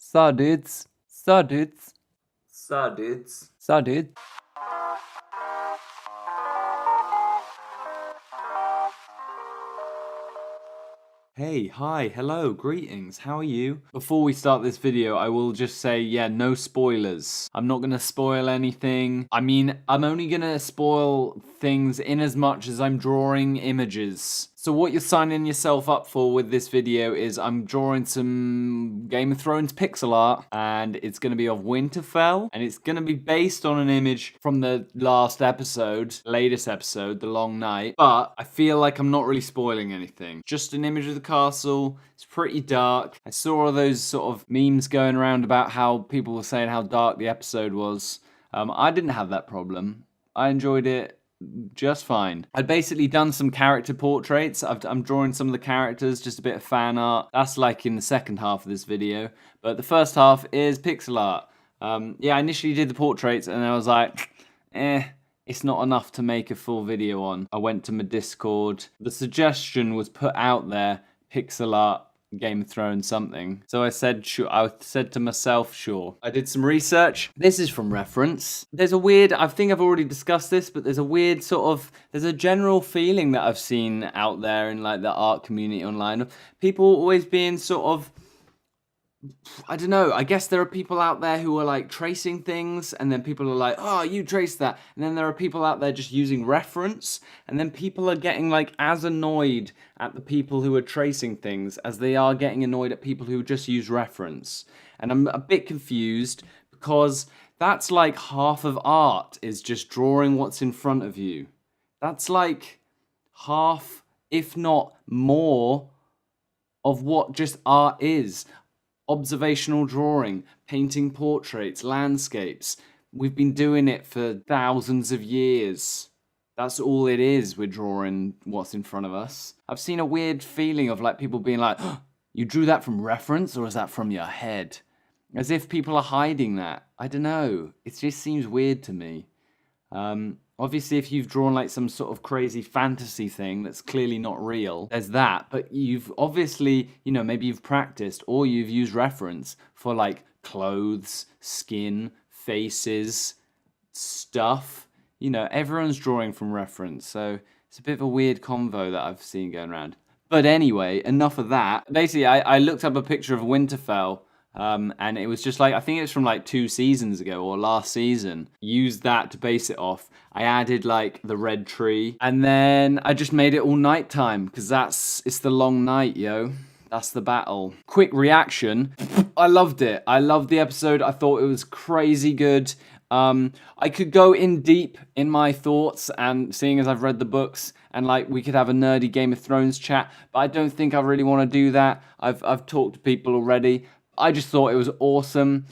So dudes. So dudes. So dudes. So dudes. Hey, hi, hello, greetings, how are you? Before we start this video, I will just say, yeah, no spoilers. I'm not gonna spoil anything. I mean, I'm only gonna spoil things in as much as I'm drawing images. So what you're signing yourself up for with this video is I'm drawing some Game of Thrones pixel art, and it's gonna be of Winterfell, and it's gonna be based on an image from the latest episode, The Long Night, but I feel like I'm not really spoiling anything. Just an image of the castle. It's pretty dark. I saw all those sort of memes going around about how people were saying how dark the episode was. I didn't have that problem. I enjoyed it just fine. I'd basically done some character portraits. I'm drawing some of the characters, just a bit of fan art. That's like in the second half of this video. But the first half is pixel art. Yeah, I initially did the portraits and I was like, it's not enough to make a full video on. I went to my Discord. The suggestion was put out there, pixel art, Game of Thrones something. So I said, sure. I said to myself, sure. I did some research. This is from reference. There's a weird, I think I've already discussed this, but there's a weird there's a general feeling that I've seen out there in like the art community online of people always being I don't know, I guess there are people out there who are like tracing things, and then people are like, oh, you traced that. And then there are people out there just using reference, and then people are getting like as annoyed at the people who are tracing things as they are getting annoyed at people who just use reference. And I'm a bit confused because that's like half of art is just drawing what's in front of you. That's like half, if not more, of what just art is. Observational drawing, painting portraits, landscapes. We've been doing it for thousands of years. That's all it is. We're drawing what's in front of us. I've seen a weird feeling of like people being like, oh, you drew that from reference or is that from your head? As if people are hiding that. I don't know. It just seems weird to me. Obviously, if you've drawn like some sort of crazy fantasy thing that's clearly not real, there's that. But you've obviously, maybe you've practiced or you've used reference for like clothes, skin, faces, stuff. Everyone's drawing from reference. So it's a bit of a weird convo that I've seen going around. But anyway, enough of that. Basically, I looked up a picture of Winterfell. And it was just like, I think it's from like 2 seasons ago or last season. Used that to base it off. I added like the red tree. And then I just made it all nighttime because it's the long night, yo. That's the battle. Quick reaction. I loved it. I loved the episode. I thought it was crazy good. I could go in deep in my thoughts, and seeing as I've read the books, and like we could have a nerdy Game of Thrones chat, but I don't think I really want to do that. I've talked to people already. I just thought it was awesome.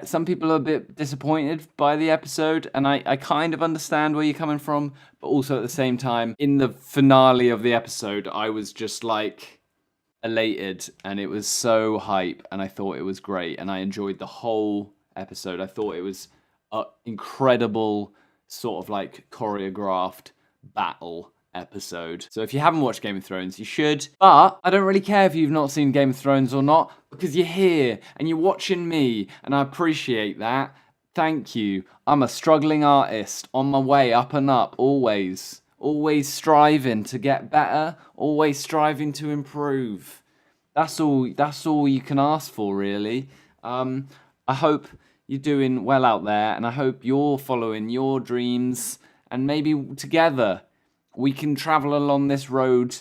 Some people are a bit disappointed by the episode, and I kind of understand where you're coming from, but also at the same time, in the finale of the episode, I was just like elated, and it was so hype, and I thought it was great, and I enjoyed the whole episode. I thought it was an incredible sort of like choreographed battle episode. So if you haven't watched Game of Thrones, you should. But I don't really care if you've not seen Game of Thrones or not, because you're here and you're watching me, and I appreciate that. Thank you. I'm a struggling artist on my way up and up, always. Always striving to get better, always striving to improve. That's all you can ask for, really. I hope you're doing well out there, and I hope you're following your dreams, and maybe together we can travel along this road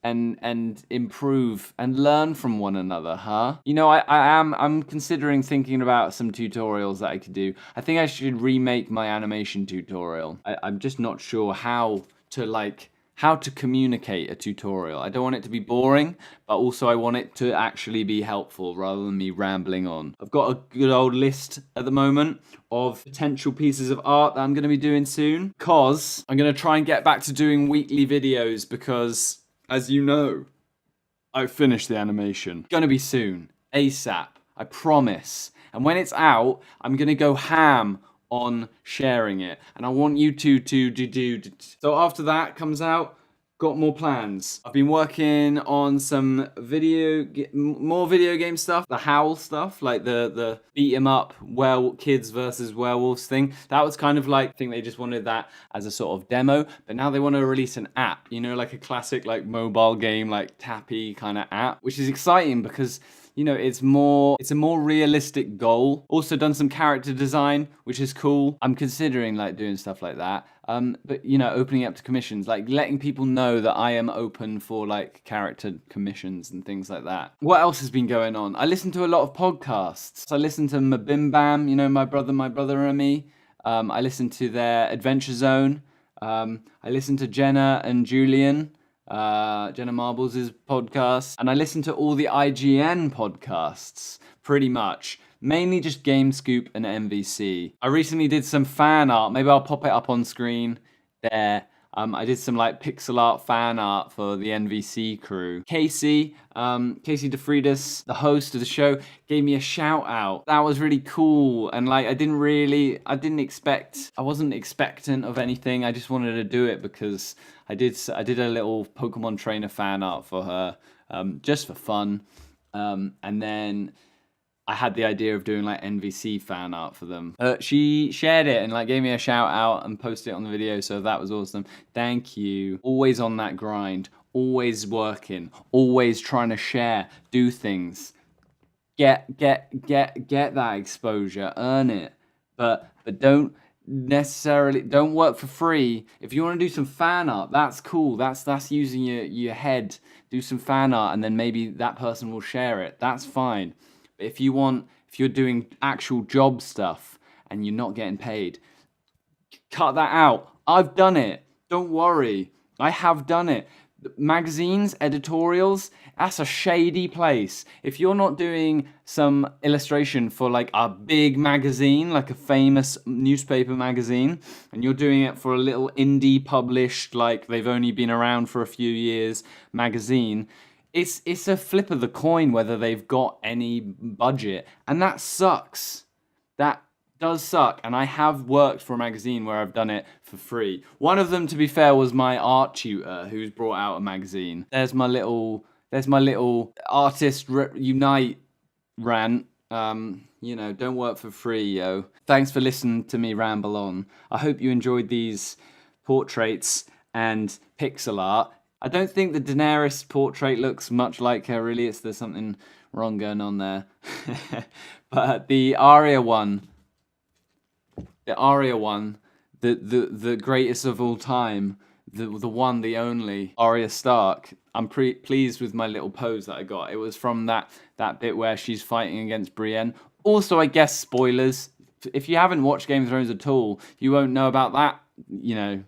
and improve and learn from one another, huh? I'm considering thinking about some tutorials that I could do. I think I should remake my animation tutorial. I'm just not sure how to communicate a tutorial. I don't want it to be boring, but also I want it to actually be helpful rather than me rambling on. I've got a good old list at the moment of potential pieces of art that I'm going to be doing soon, because I'm going to try and get back to doing weekly videos because, as you know, I've finished the animation. Gonna be soon, ASAP, I promise. And when it's out, I'm gonna go ham on sharing it, and I want you to do. So after that comes out, got more plans. I've been working on some more video game stuff, the Howl stuff, like the beat 'em up kids versus werewolves thing. That was kind of like, I think they just wanted that as a sort of demo, but now they want to release an app, you know, like a classic like mobile game, like tappy kind of app, which is exciting because, you know, it's a more realistic goal. Also done some character design, which is cool. I'm considering like doing stuff like that. But you know, opening up to commissions, like letting people know that I am open for like character commissions and things like that. What else has been going on? I listen to a lot of podcasts. I listen to Mabim Bam, you know, my brother and me. I listen to their Adventure Zone. I listen to Jenna and Julian. Jenna Marbles' podcast, and I listen to all the IGN podcasts, pretty much. Mainly just Game Scoop and MVC. I recently did some fan art. Maybe I'll pop it up on screen there. I did some like pixel art fan art for the NVC crew. Casey DeFriedis, the host of the show, gave me a shout out. That was really cool. And like, I wasn't expectant of anything. I just wanted to do it because I did a little Pokemon trainer fan art for her, just for fun. And then I had the idea of doing like NVC fan art for them. She shared it and like gave me a shout out and posted it on the video, so that was awesome. Thank you. Always on that grind, always working, always trying to share, do things. Get that exposure, earn it. But don't work for free. If you want to do some fan art, that's cool. That's using your head. Do some fan art and then maybe that person will share it. That's fine. If you're doing actual job stuff and you're not getting paid, cut that out. I've done it. Don't worry. I have done it. Magazines, editorials, that's a shady place. If you're not doing some illustration for like a big magazine, like a famous newspaper magazine, and you're doing it for a little indie published, like they've only been around for a few years magazine, it's a flip of the coin whether they've got any budget, and that sucks. That does suck, and I have worked for a magazine where I've done it for free. One of them, to be fair, was my art tutor who's brought out a magazine. There's my little artist unite rant. You know, don't work for free, yo. Thanks for listening to me ramble on. I hope you enjoyed these portraits and pixel art. I don't think the Daenerys portrait looks much like her, really. There's something wrong going on there. But the Arya one, the greatest of all time, the one, the only, Arya Stark. I'm pretty pleased with my little pose that I got. It was from that bit where she's fighting against Brienne. Also, I guess spoilers. If you haven't watched Game of Thrones at all, you won't know about that, you know,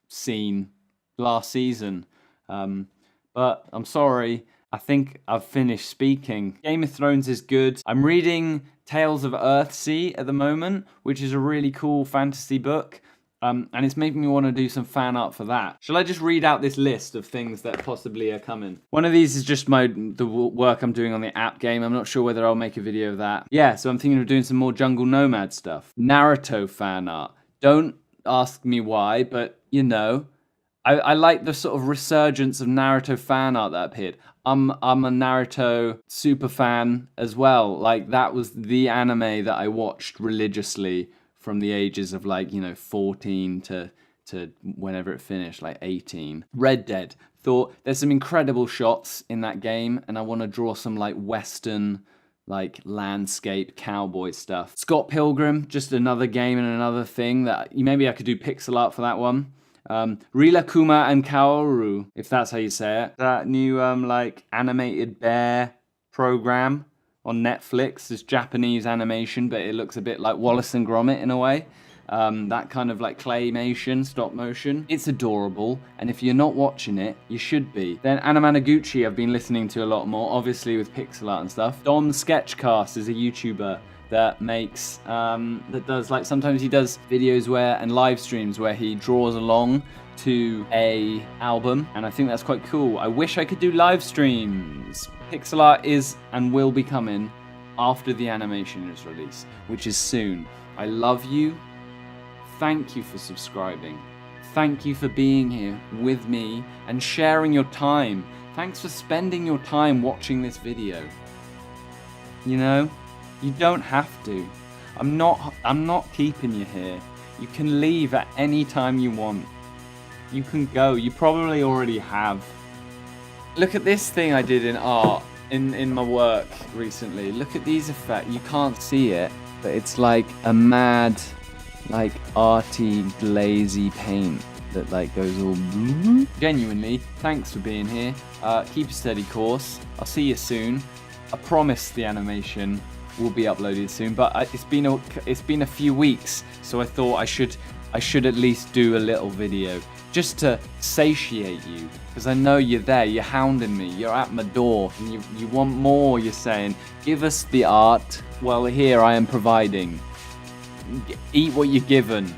scene last season. But I'm sorry, I think I've finished speaking. Game of Thrones is good. I'm reading Tales of Earthsea at the moment, which is a really cool fantasy book. And it's making me want to do some fan art for that. Shall I just read out this list of things that possibly are coming? One of these is just the work I'm doing on the app game. I'm not sure whether I'll make a video of that. Yeah, so I'm thinking of doing some more Jungle Nomad stuff. Naruto fan art. Don't ask me why, but you know. I like the sort of resurgence of Naruto fan art that appeared. I'm a Naruto super fan as well. Like, that was the anime that I watched religiously from the ages of, like, you know, 14 to whenever it finished, like 18. Red Dead. Thought there's some incredible shots in that game, and I want to draw some like Western, like landscape cowboy stuff. Scott Pilgrim, just another game and another thing that maybe I could do pixel art for that one. Rilakuma and Kaoru, if that's how you say it. That new like animated bear program on Netflix. It's Japanese animation, but it looks a bit like Wallace and Gromit in a way. That kind of like claymation, stop motion. It's adorable, and if you're not watching it, you should be. Then Anamanaguchi I've been listening to a lot more, obviously with pixel art and stuff. Dom Sketchcast is a YouTuber that makes, that does, like, sometimes he does videos and live streams where he draws along to a album, and I think that's quite cool. I wish I could do live streams. Pixel art is and will be coming after the animation is released, which is soon. I love you. Thank you for subscribing. thank you for being here with me and sharing your time. Thanks for spending your time watching this video. You know, you don't have to. I'm not keeping you here. You can leave at any time you want. You can go. You probably already have. Look at this thing I did in art in my work recently. Look at these effects. You can't see it, but it's like a mad, like arty, glazy paint that like goes all. Genuinely, thanks for being here. Keep a steady course. I'll see you soon. I promise the animation will be uploaded soon, but it's been a few weeks, so I thought I should at least do a little video just to satiate you, because I know you're there, you're hounding me, you're at my door, and you want more. You're saying, give us the art. Well, here I am providing. Eat what you're given.